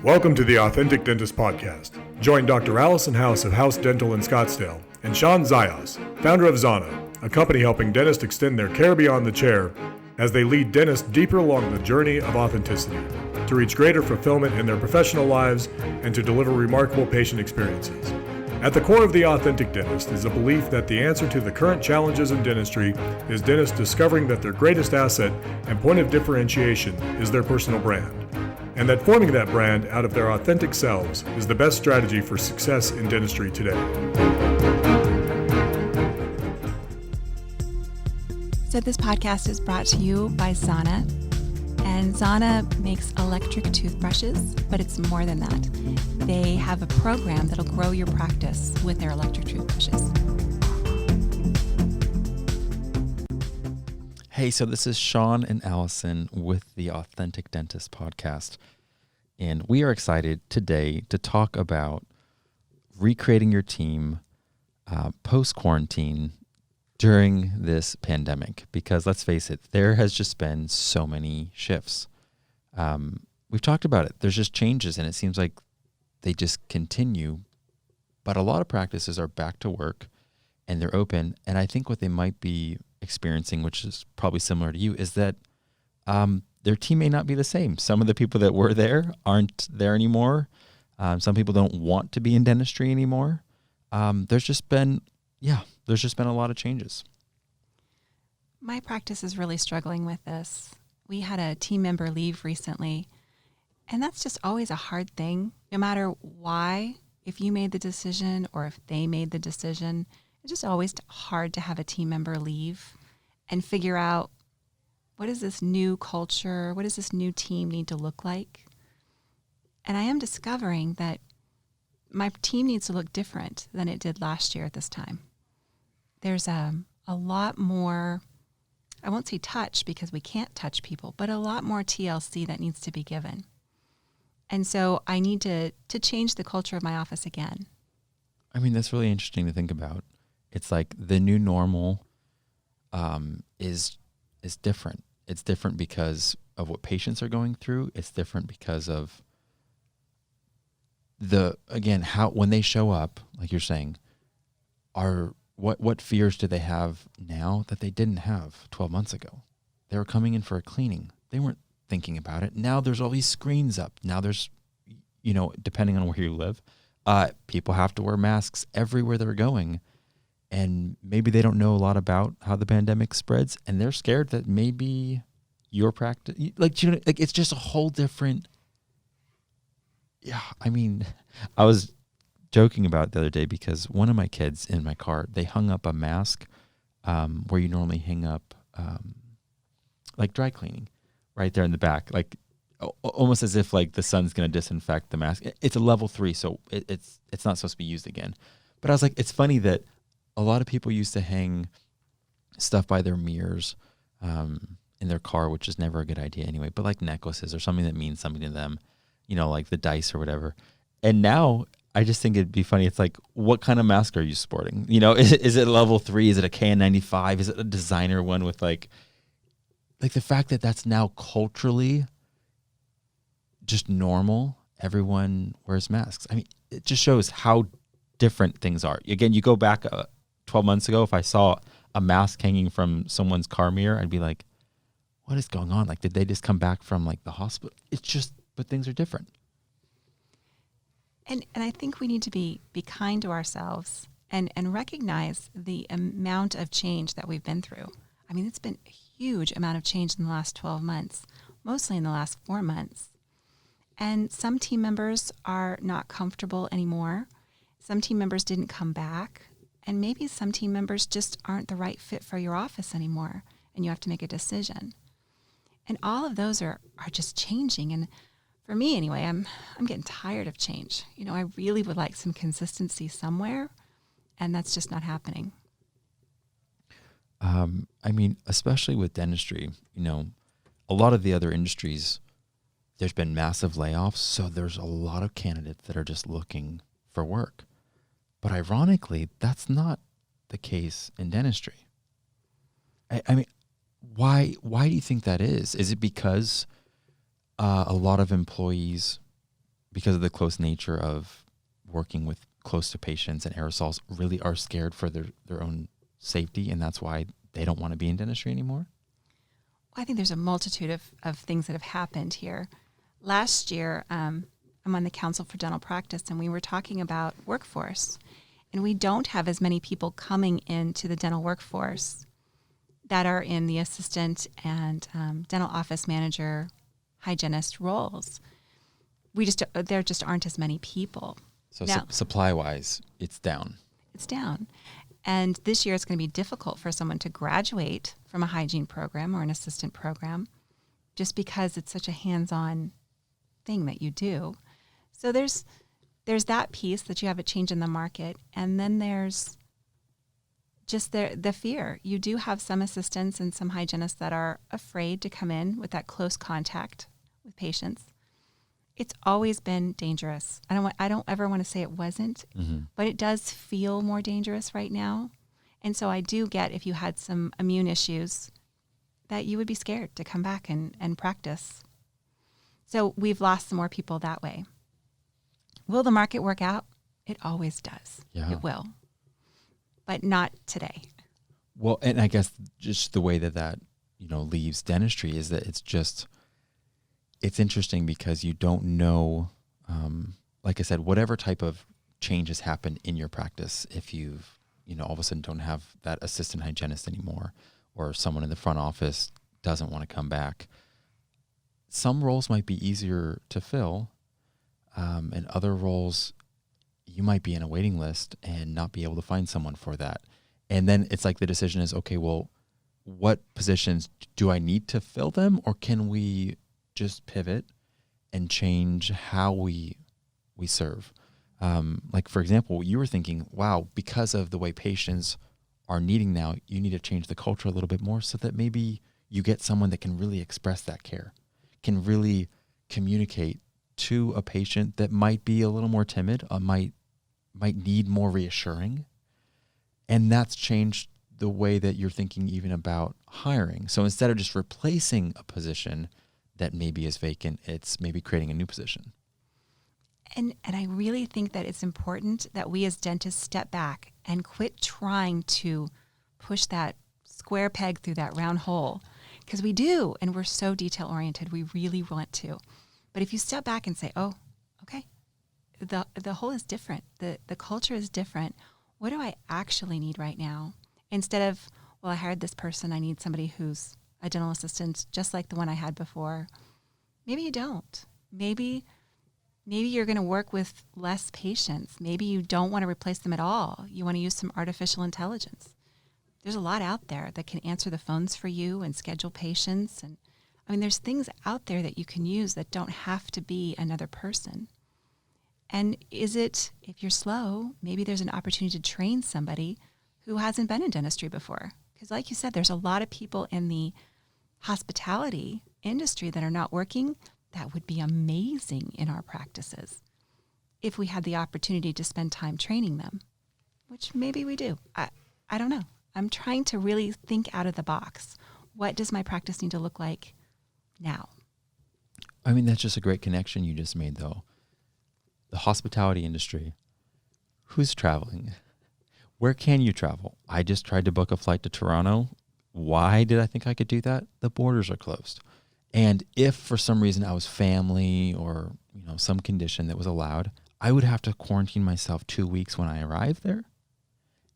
Welcome to the Authentic Dentist Podcast. Join Dr. Allison House of House Dental in Scottsdale and Sean Zayas, founder of Zana, a company helping dentists extend their care beyond the chair as they lead dentists deeper along the journey of authenticity to reach greater fulfillment in their professional lives and to deliver remarkable patient experiences. At the core of the Authentic Dentist is a belief that the answer to the current challenges in dentistry is dentists discovering that their greatest asset and point of differentiation is their personal brand, and that forming that brand out of their authentic selves is the best strategy for success in dentistry today. So this podcast is brought to you by Zana. And Zana makes electric toothbrushes, but it's more than that. They have a program that'll grow your practice with their electric toothbrushes. Hey, so this is Sean and Allison with the Authentic Dentist Podcast. And we are excited today to talk about recreating your team post-quarantine during this pandemic, because let's face it, there has just been so many shifts. We've talked about it. There's just changes, and it seems like they just continue. But a lot of practices are back to work, and they're open. And I think what they might be experiencing, which is probably similar to you, is that their team may not be the same. Some of the people that were there aren't there anymore. Some people don't want to be in dentistry anymore. There's just been a lot of changes. My practice is really struggling with this. We had a team member leave recently, and that's just always a hard thing. No matter why, if you made the decision or if they made the decision, it's just always hard to have a team member leave and figure out, what is this new culture? What does this new team need to look like? And I am discovering that my team needs to look different than it did last year at this time. There's a lot more, I won't say touch because we can't touch people, but a lot more TLC that needs to be given. And so I need to change the culture of my office again. I mean, that's really interesting to think about. It's like the new normal is different. It's different because of what patients are going through. It's different because of how when they show up, like you're saying, what fears do they have now that they didn't have 12 months ago? They were coming in for a cleaning. They weren't thinking about it. Now there's all these screens up. Now there's, depending on where you live, people have to wear masks everywhere they're going. And maybe they don't know a lot about how the pandemic spreads, and they're scared that maybe your practice, it's just a whole different. Yeah, I mean, I was joking about it the other day because one of my kids in my car, they hung up a mask where you normally hang up like dry cleaning right there in the back, like almost as if like the sun's going to disinfect the mask. It's a level 3, so it's not supposed to be used again. But I was like, it's funny that a lot of people used to hang stuff by their mirrors in their car, which is never a good idea anyway, but like necklaces or something that means something to them, like the dice or whatever. And now I just think it'd be funny. It's like, what kind of mask are you sporting? Is it level 3? Is it a KN95? Is it a designer one with like the fact that that's now culturally just normal? Everyone wears masks. I mean, it just shows how different things are. Again, you go back 12 months ago, if I saw a mask hanging from someone's car mirror, I'd be like, what is going on? Like, did they just come back from like the hospital? But things are different. And I think we need to be kind to ourselves and recognize the amount of change that we've been through. I mean, it's been a huge amount of change in the last 12 months, mostly in the last 4 months. And some team members are not comfortable anymore. Some team members didn't come back. And maybe some team members just aren't the right fit for your office anymore, and you have to make a decision. And all of those are just changing. And for me anyway, I'm getting tired of change. I really would like some consistency somewhere, and that's just not happening. I mean, especially with dentistry, a lot of the other industries, there's been massive layoffs, so there's a lot of candidates that are just looking for work. But ironically, that's not the case in dentistry. I mean, why do you think that is? Is it because a lot of employees because of the close nature of working with close to patients and aerosols, really are scared for their own safety, and that's why they don't want to be in dentistry anymore? I think there's a multitude of things that have happened here. Last year, I'm on the Council for Dental Practice, and we were talking about workforce. And we don't have as many people coming into the dental workforce that are in the assistant and dental office manager, hygienist roles. There just aren't as many people. So now, supply-wise, it's down. It's down. And this year it's going to be difficult for someone to graduate from a hygiene program or an assistant program just because it's such a hands-on thing that you do. So there's that piece that you have a change in the market. And then there's just the fear. You do have some assistants and some hygienists that are afraid to come in with that close contact with patients. It's always been dangerous. I don't ever want to say it wasn't, but it does feel more dangerous right now. And so I do get, if you had some immune issues, that you would be scared to come back and practice. So we've lost some more people that way. Will the market work out? It always does. Yeah. It will. But not today. Well, and I guess just the way that leaves dentistry is that it's interesting because you don't know, like I said, whatever type of change has happened in your practice, if you've, all of a sudden don't have that assistant hygienist anymore, or someone in the front office doesn't want to come back, some roles might be easier to fill, and other roles you might be in a waiting list and not be able to find someone for that. And then it's like the decision is, okay, well, what positions do I need to fill them, or can we just pivot and change how we serve? Like, for example, you were thinking, wow, because of the way patients are needing now, you need to change the culture a little bit more so that maybe you get someone that can really express that care, can really communicate to a patient that might be a little more timid, might need more reassuring. And that's changed the way that you're thinking even about hiring. So instead of just replacing a position that maybe is vacant, it's maybe creating a new position. And I really think that it's important that we as dentists step back and quit trying to push that square peg through that round hole. Because we do, and we're so detail-oriented, we really want to. But if you step back and say, oh, okay, the hole is different, the culture is different, what do I actually need right now? Instead of, well, I hired this person, I need somebody who's a dental assistant just like the one I had before. Maybe you don't. Maybe you're going to work with less patients. Maybe you don't want to replace them at all. You want to use some artificial intelligence. There's a lot out there that can answer the phones for you and schedule patients. And I mean, there's things out there that you can use that don't have to be another person. And if you're slow, maybe there's an opportunity to train somebody who hasn't been in dentistry before. Because like you said, there's a lot of people in the hospitality industry that are not working. That would be amazing in our practices if we had the opportunity to spend time training them, which maybe we do. I don't know. I'm trying to really think out of the box. What does my practice need to look like now? I mean, that's just a great connection you just made, though. The hospitality industry, who's traveling? Where can you travel? I just tried to book a flight to Toronto. Why did I think I could do that? The borders are closed. And if for some reason I was family or, some condition that was allowed, I would have to quarantine myself 2 weeks when I arrived there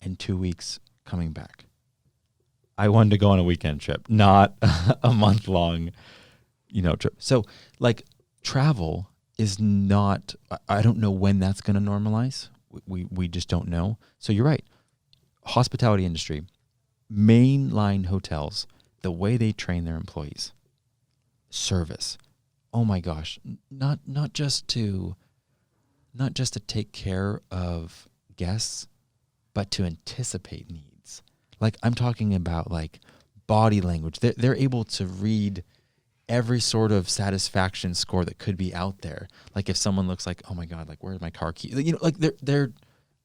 and 2 weeks coming back. I wanted to go on a weekend trip, not a month-long, trip. So, like, travel is not, I don't know when that's going to normalize. We just don't know. So you're right. Hospitality industry, mainline hotels, the way they train their employees, service. Oh my gosh, not just to take care of guests, but to anticipate needs. Like, I'm talking about like body language. They're able to read every sort of satisfaction score that could be out there. Like, if someone looks like, oh my God, like, where's my car key? Like they're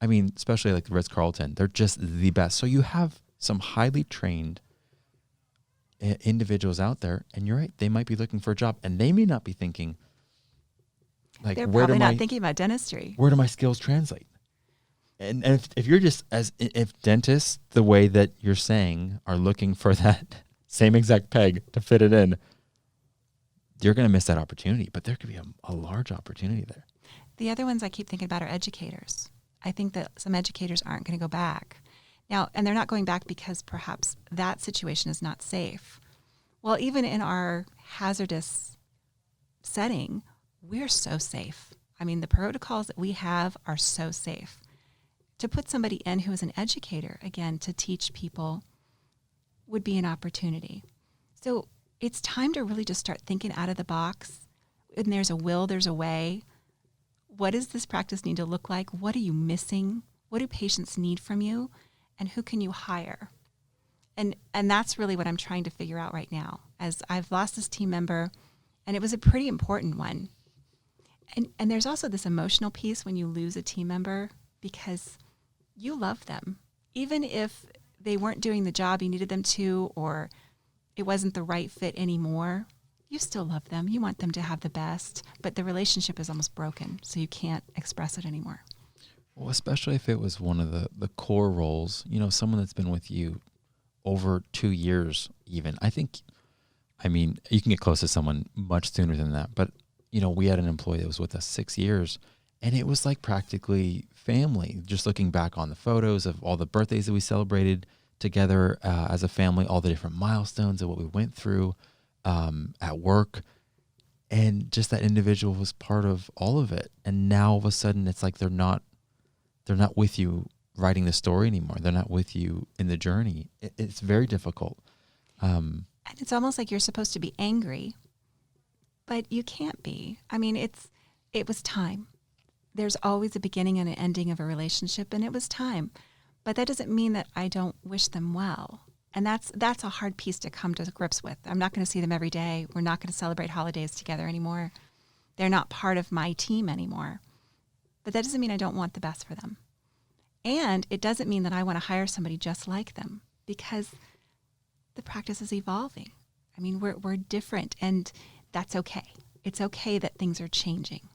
I mean, especially like the Ritz-Carlton, they're just the best. So you have some highly trained individuals out there, and you're right, they might be looking for a job, and they may not be thinking, Like, They're where do probably my not thinking about dentistry. where do my skills translate? And if you're just if dentists, the way that you're saying, are looking for that same exact peg to fit it in, you're going to miss that opportunity. But there could be a large opportunity there. The other ones I keep thinking about are educators. I think that some educators aren't going to go back. Now, and they're not going back because perhaps that situation is not safe. Well, even in our hazardous setting, we're so safe. I mean, the protocols that we have are so safe. To put somebody in who is an educator, again, to teach people would be an opportunity. So it's time to really just start thinking out of the box. And there's a will, there's a way. What does this practice need to look like? What are you missing? What do patients need from you? And who can you hire? And that's really what I'm trying to figure out right now, as I've lost this team member, and it was a pretty important one. And there's also this emotional piece when you lose a team member, because you love them. Even if they weren't doing the job you needed them to, or it wasn't the right fit anymore, you still love them. You want them to have the best, but the relationship is almost broken, so you can't express it anymore. Well, especially if it was one of the core roles, someone that's been with you over 2 years even. I mean, you can get close to someone much sooner than that, but, we had an employee that was with us 6 years, and it was like practically family. Just looking back on the photos of all the birthdays that we celebrated together as a family, all the different milestones of what we went through at work, and just that individual was part of all of it. And now all of a sudden it's like they're not with you writing the story anymore. They're not with you in the journey. It's very difficult. And it's almost like you're supposed to be angry, but you can't be. I mean, it was time. There's always a beginning and an ending of a relationship, and it was time. But that doesn't mean that I don't wish them well. And that's a hard piece to come to grips with. I'm not going to see them every day. We're not going to celebrate holidays together anymore. They're not part of my team anymore. But that doesn't mean I don't want the best for them. And it doesn't mean that I want to hire somebody just like them, because the practice is evolving. I mean, we're different, and that's okay. It's okay that things are changing.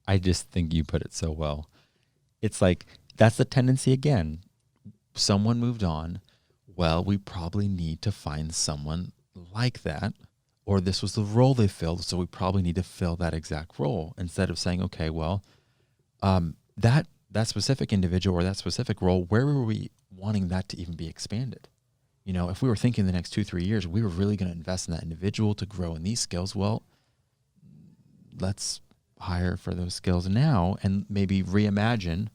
I just think you put it so well. It's like, that's the tendency again. Someone moved on. Well, we probably need to find someone like that, or this was the role they filled, so we probably need to fill that exact role, instead of saying, okay, well, that specific individual or that specific role, where were we wanting that to even be expanded? If we were thinking the next 2-3 years, we were really going to invest in that individual to grow in these skills. Well, let's hire for those skills now and maybe reimagine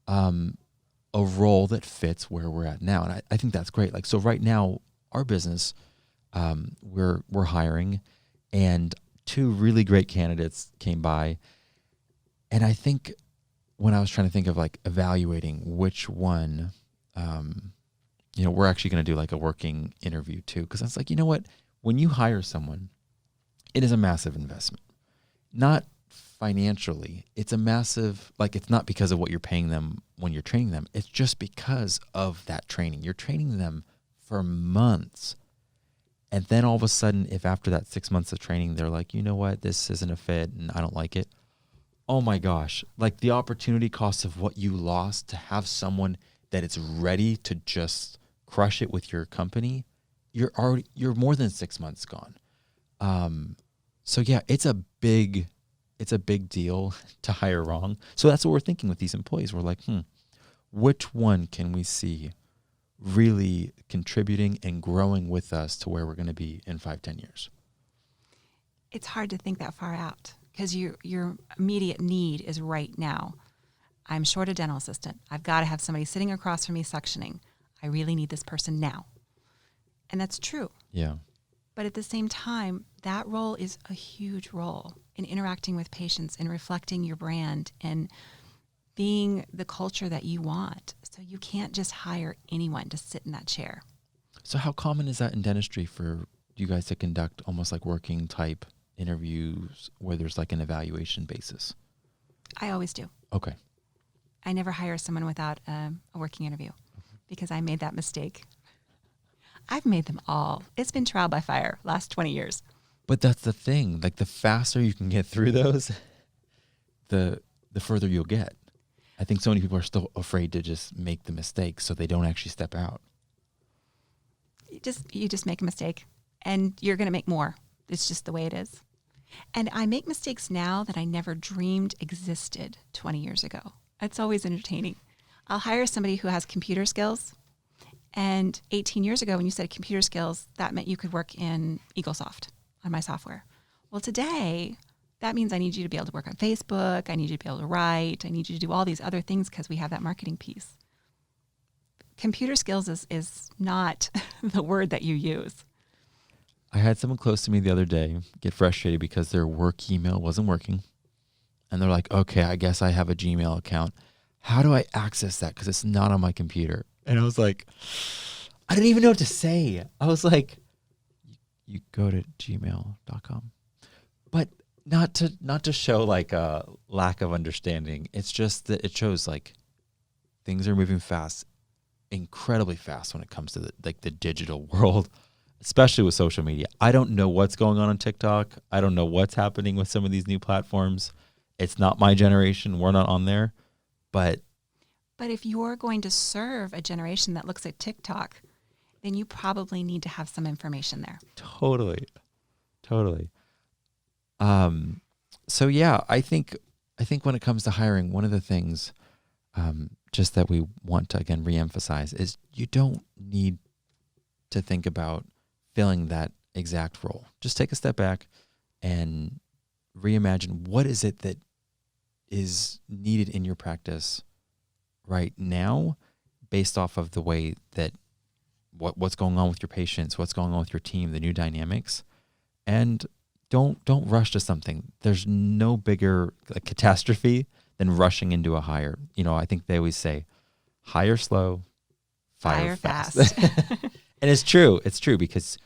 a role that fits where we're at now. And I think that's great. Like, so right now, our business, we're hiring, and 2 really great candidates came by. And I think when I was trying to think of like evaluating which one, we're actually going to do like a working interview too. Cause it's like, you know what, when you hire someone, it is a massive investment, not financially. It's a massive, like, it's not because of what you're paying them when you're training them. It's just because of that training. You're training them for months. And then all of a sudden, if after that 6 months of training, they're like, you know what, this isn't a fit and I don't like it. Oh my gosh. Like, the opportunity cost of what you lost to have someone that is ready to just crush it with your company, you're more than 6 months gone. So yeah, it's a big deal to hire wrong. So that's what we're thinking with these employees. We're like, which one can we see really contributing and growing with us to where we're going to be in 5-10 years? It's hard to think that far out, because your immediate need is right now. I'm short a dental assistant. I've got to have somebody sitting across from me suctioning. I really need this person now. And that's true. Yeah. But at the same time, that role is a huge role in interacting with patients and reflecting your brand and being the culture that you want. So you can't just hire anyone to sit in that chair. So how common is that in dentistry for you guys to conduct almost like working type interviews where there's like an evaluation basis? I always do. Okay. I never hire someone without a working interview, because I made that mistake. I've made them all. It's been trial by fire last 20 years. But that's the thing. Like the faster you can get through those, the further you'll get. I think so many people are still afraid to just make the mistake, so they don't actually step out. You just make a mistake, and you're going to make more. It's just the way it is. And I make mistakes now that I never dreamed existed 20 years ago. It's always entertaining. I'll hire somebody who has computer skills. And 18 years ago, when you said computer skills, that meant you could work in EagleSoft on my software. Well, today, that means I need you to be able to work on Facebook. I need you to be able to write. I need you to do all these other things because we have that marketing piece. Computer skills is not the word that you use. I had someone close to me the other day get frustrated because their work email wasn't working. And they're like, okay, I guess I have a Gmail account. How do I access that? Because it's not on my computer. And I was like, I didn't even know what to say. I was like, you go to gmail.com. But not to show like a lack of understanding. It's just that it shows like things are moving fast, incredibly fast when it comes to the digital world, especially with social media. I don't know what's going on TikTok. I don't know what's happening with some of these new platforms. It's not my generation. We're not on there. But if you're going to serve a generation that looks at TikTok, then you probably need to have some information there. Totally. So yeah, I think when it comes to hiring, one of the things just that we want to again reemphasize is you don't need to think about filling that exact role. Just take a step back and reimagine what is it that is needed in your practice right now based off of the way that what's going on with your patients, what's going on with your team, the new dynamics. And don't rush to something. There's no bigger catastrophe than rushing into a hire. You know, I think they always say, hire slow, fire fast. And it's true. It's true because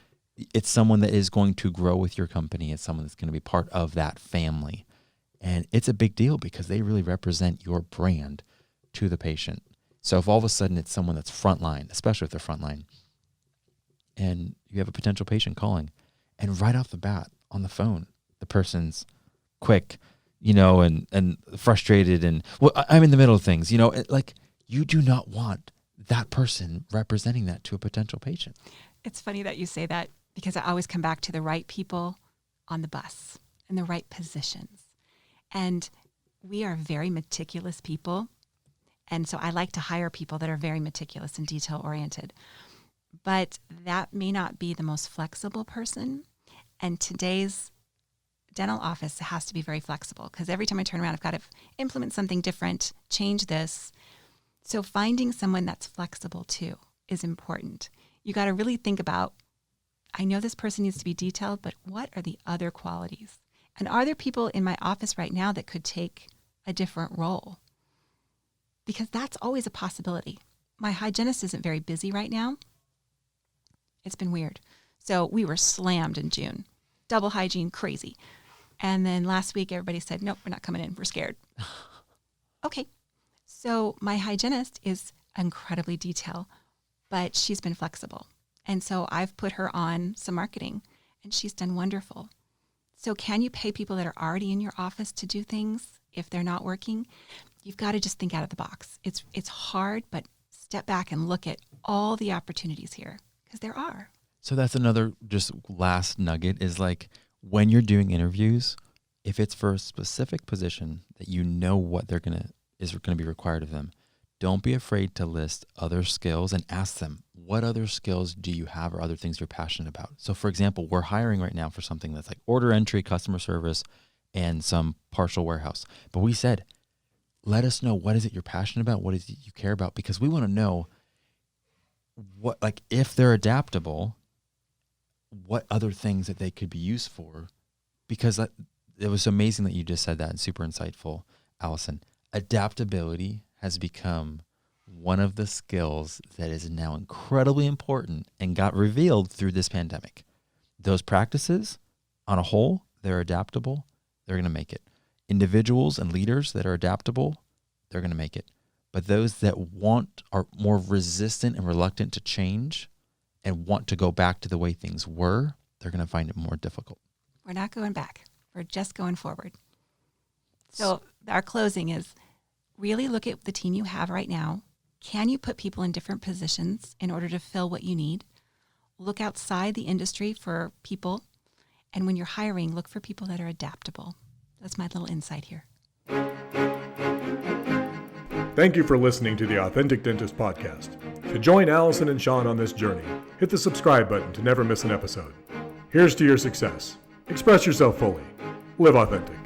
it's someone that is going to grow with your company. It's someone that's going to be part of that family. And it's a big deal because they really represent your brand to the patient. So if all of a sudden it's someone that's frontline, especially if they're frontline, and you have a potential patient calling, and right off the bat on the phone, the person's quick, and frustrated, and well, I'm in the middle of things, like you do not want that person representing that to a potential patient. It's funny that you say that because I always come back to the right people on the bus and the right positions. And we are very meticulous people. And so I like to hire people that are very meticulous and detail oriented. But that may not be the most flexible person. And today's dental office has to be very flexible because every time I turn around, I've got to implement something different, change this. So finding someone that's flexible too is important. You got to really think about, I know this person needs to be detailed, but what are the other qualities? And are there people in my office right now that could take a different role? Because that's always a possibility. My hygienist isn't very busy right now. It's been weird. So we were slammed in June. Double hygiene, crazy. And then last week, everybody said, nope, we're not coming in. We're scared. Okay. So my hygienist is incredibly detailed, but she's been flexible. And so I've put her on some marketing, and she's done wonderful. So can you pay people that are already in your office to do things if they're not working? You've got to just think out of the box. It's hard, but step back and look at all the opportunities here because there are. So that's another just last nugget is like when you're doing interviews, if it's for a specific position that you know what is going to be required of them, don't be afraid to list other skills and ask them, what other skills do you have or other things you're passionate about? So for example, we're hiring right now for something that's like order entry, customer service, and some partial warehouse. But we said, let us know what is it you're passionate about, what is it you care about, because we want to know what, like if they're adaptable, what other things that they could be used for, because it was amazing that you just said that and super insightful, Allison. Adaptability has become one of the skills that is now incredibly important and got revealed through this pandemic. Those practices on a whole, they're adaptable, they're going to make it. Individuals and leaders that are adaptable, they're going to make it. But those that are more resistant and reluctant to change and want to go back to the way things were, they're going to find it more difficult. We're not going back. We're just going forward. So our closing is really look at the team you have right now. Can you put people in different positions in order to fill what you need? Look outside the industry for people. And when you're hiring, look for people that are adaptable. That's my little insight here. Thank you for listening to the Authentic Dentist Podcast. To join Allison and Sean on this journey, hit the subscribe button to never miss an episode. Here's to your success. Express yourself fully. Live authentic.